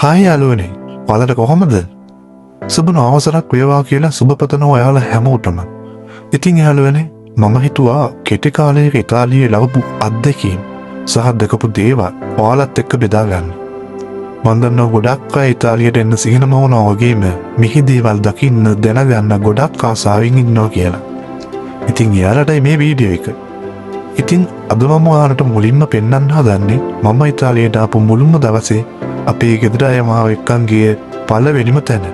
Hi යාළුවනේ, ඔයාලට කොහොමද? සුබ නවසරක් වේවා කියලා සුබ පතනවා ඔයාලා හැමෝටම. ඉතින් යාළුවනේ, මම හිතුවා කෙටි කාලයක ඉතාලියේ ලැබපු අත්දැකීම් සහ දැකපු දේවල් ඔයාලත් එක්ක බෙදා ගන්න. මම දන්නවා ගොඩක් අය ඉතාලියට එන්න සිහිනම වුණා වගේම මෙහි දේවල් දකින්න දැනගන්න ගොඩක් ආසාවෙන් ඉන්නවා කියලා. ඉතින් යාළුවටයි මේ වීඩියෝ එක. ඉතින් අද මම ඔයාලට මුලින්ම පෙන්වන්න හදන්නේ මම ඉතාලියට ආපු මුල්ම දවසේ අපේ ගෙදර අය මාව එක්කන් ගිය පළවෙනිම තැන.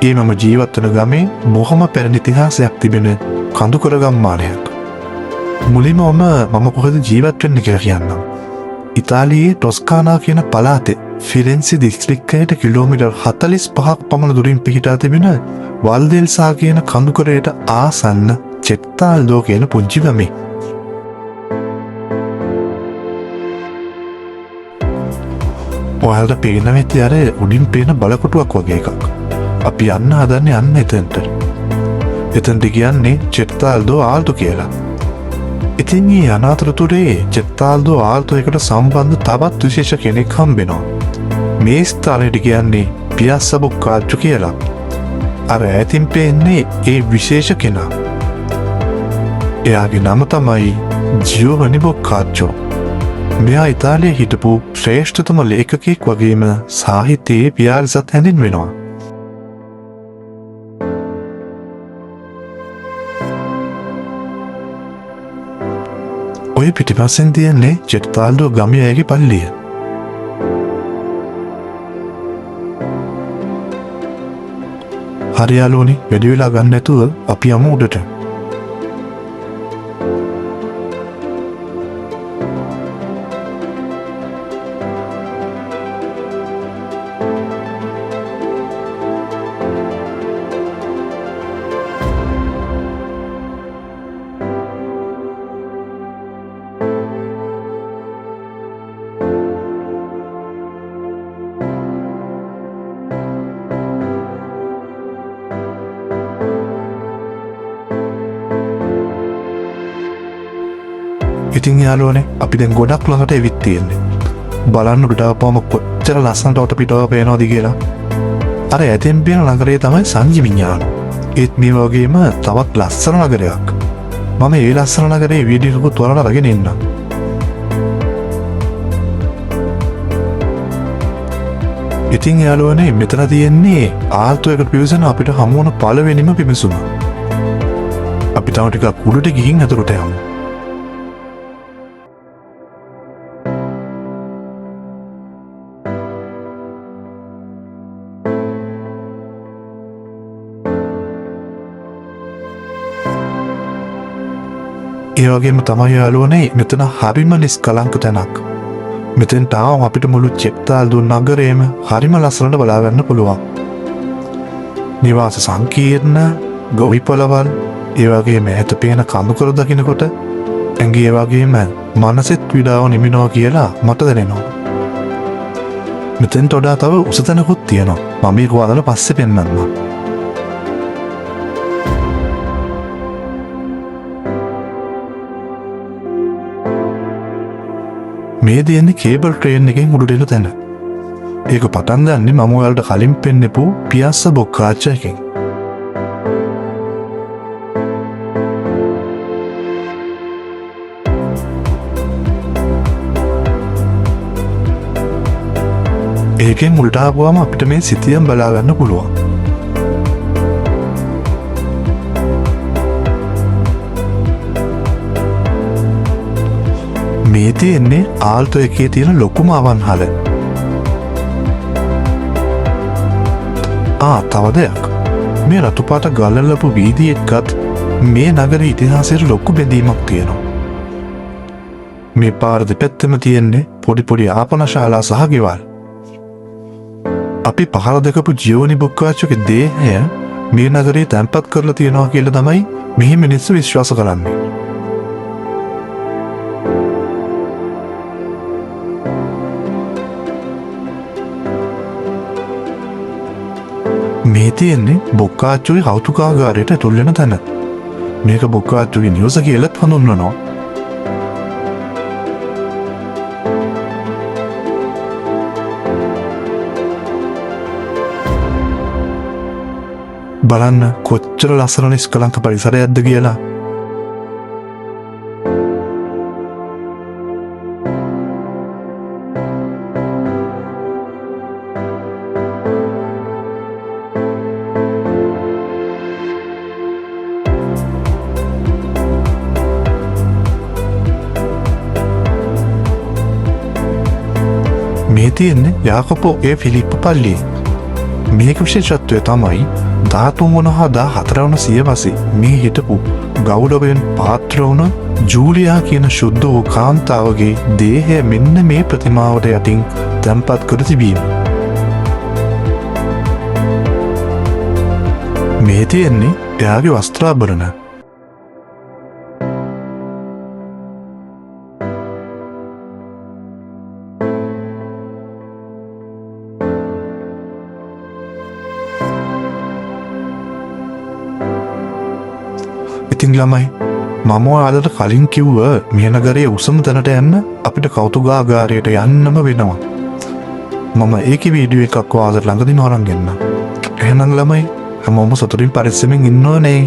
ඒ මම ජීවත් වන ගමේ බොහොම පැරණි ඉතිහාසයක් තිබෙන කඳුකර ගම්මානයක්. මුලින්ම මම කොහෙද ජීවත් වෙන්නේ කියලා කියන්නම්. ඉතාලියේ ටොස්කානා කියන පළාතේ ෆිරෙන්සි දිස්ත්‍රික්කයට කිලෝමීටර් 45ක් පමණ දුරින් පිහිටා තිබෙන වල්දෙල්සා කියන කඳුකරයට ආසන්න චෙත්තාල්දෝ කියන පුංචි ගමේ. ඔයාලට පේන වෙති අර උඩින් පේන බලකොටුවක් වගේ එකක්. අපි යන්න හදන්නේ යන්න එතනට. එතනට කියන්නේ චෙත්තාල්දෝ ආල්තෝ කියලා. ඉතින් මේ අනාතරතුරේ චෙත්තාල්දෝ ආල්තෝ එකට සම්බන්ධ තවත් විශේෂ කෙනෙක් හම්බෙනවා. මේ ස්ථානයට කියන්නේ පියාස්සා බොක්කාච්චෝ කියලා. අර ඈතින් පේන්නේ ඒ විශේෂ කෙනා. එයාගේ නම තමයි ජියෝවනි බොක්කාච්චෝ. මෙයා ඉතාලියේ හිටපු ශ්‍රේෂ්ඨතම ලේඛකයෙක් වගේම සාහිත්‍යයේ පියාරිසත් හැඳින්වෙනවා. ඔය පිටිපස්සෙන් තියන්නේ චෙත්තාල්දෝ ගමේ අයගේ පල්ලිය. හරි යාළුවනේ, වැඩි වෙලා ගන්න නැතුව අපි යමු උඩට. ඉතින් යාළුවනේ, අපි දැන් ගොඩක් ළඟට එවිත් තියෙන්නේ. බලන්න උඩට ආපුවම කොච්චර ලස්සනට ඔට පිටව පේනවද කියලා. අර ඇතෙන් පේන නගරය තමයි සංජි විඤ්ඤාණ. ඒත් මේ වගේම තවත් ලස්සන නගරයක්. මම ඒ ලස්සන නගරේ වීඩියෝ එකක් ඔයාලට අරගෙන එන්නම්. ඉතින් යාළුවනේ, මෙතන තියෙන්නේ ආල්තෝ එකට පිවිසෙන අපිට හමු වන පළවෙනිම පිවිසුම. අපි තව ටිකක් උඩට ගිහින් අතුරට යමු. ඒ වගේම තමයි යාළුවනේ, මෙතන හරිම නිස්කලංක තැනක්. මෙතෙන් තාම අපිට මුළු චෙත්තාල්දෝ නගරයම හරිම ලස්සනට බලා ගන්න පුළුවන්. නිවාස සංකීර්ණ, ගොවිපළවල්, ඒ වගේම ඈත පේන කඳුකර දකින්නකොට ඇඟේ ඒ වගේම මනසෙත් පීඩාව නිමිනවා කියලා මට දැනෙනවා. මෙතෙන්ට වඩා තව උස තැනකුත් තියෙනවා. මම ඒක ඔයාලට පස්සේ පෙන්නන්නම්. මේ දෙන්නේ කේබල් ට්‍රේන් එකෙන් උඩට එන තැන. ඒක පටන් ගන්නේ මම ඔයාලට කලින් පෙන්නපු පියාස්සා බොක්කාච්චෝ එකෙන්. ඒකෙන් උඩට ආපුවම අපිට මේ සිතියම් බලා ගන්න පුළුවන්. මේ තියෙන්නේ ආල්තෝ එකේ තියෙන ලොකුම අවන්හල. තව දෙයක්. මේ රතු පාට ගල්ලලපු වීදි එක්කත් මේ නගරේ ඉතිහාසයට ලොකු බැඳීමක් තියෙනවා. මේ පාර දෙපැත්තෙම තියෙන්නේ පොඩි පොඩි ආපනශාලා සහ ගෙවල්. අපි පහළ දැකපු ජියෝවනි බොක්කාච්චෝගේ දේහය මේ නගරේ තැන්පත් කරලා තියෙනවා කියලා තමයි මෙහි මිනිස්සු විශ්වාස කරන්නේ. මේ තියෙන්නේ බොක්කාච්චෝගේ කෞතුකාගාරයට ඇතුල් වෙන තැන. මේක බොක්කාච්චෝගේ නිවස කියලාත් හඳුන්වනවා. බලන්න කොච්චර ලස්සන නිස්කලංක පරිසරයක්ද කියලා. මේ තියෙන්නේ යාකොපෝ ඒ ෆිලිප්ප පල්ලියේ. මේක විශේෂත්වය තමයි 13 වන හා 14 වන සියවසේ මේ හිටපු ගෞරවයෙන් පාත්‍ර වුණ ජූලියා කියන ශුද්ධ වූ කාන්තාවගේ දේහය මෙන්න මේ ප්‍රතිමාවට යටින් තැන්පත් කර තිබීම. මේ තියෙන්නේ එයාගේ වස්ත්‍රාභරණ. ඉතින් ළමයි මම ඔයාලට කලින් කිව්ව මේ නගරයේ උසම තැනට යන්න අපිට කෞතුකාගාරයට යන්නම වෙනවා. මම ඒකේ වීඩියෝ එකක් ඔයාලට ළඟදී නෝරන් ගෙන්නම්. එහෙනම් ළමයි හැමෝම සතුටින් පරිස්සමෙන් ඉන්න ඕනේ.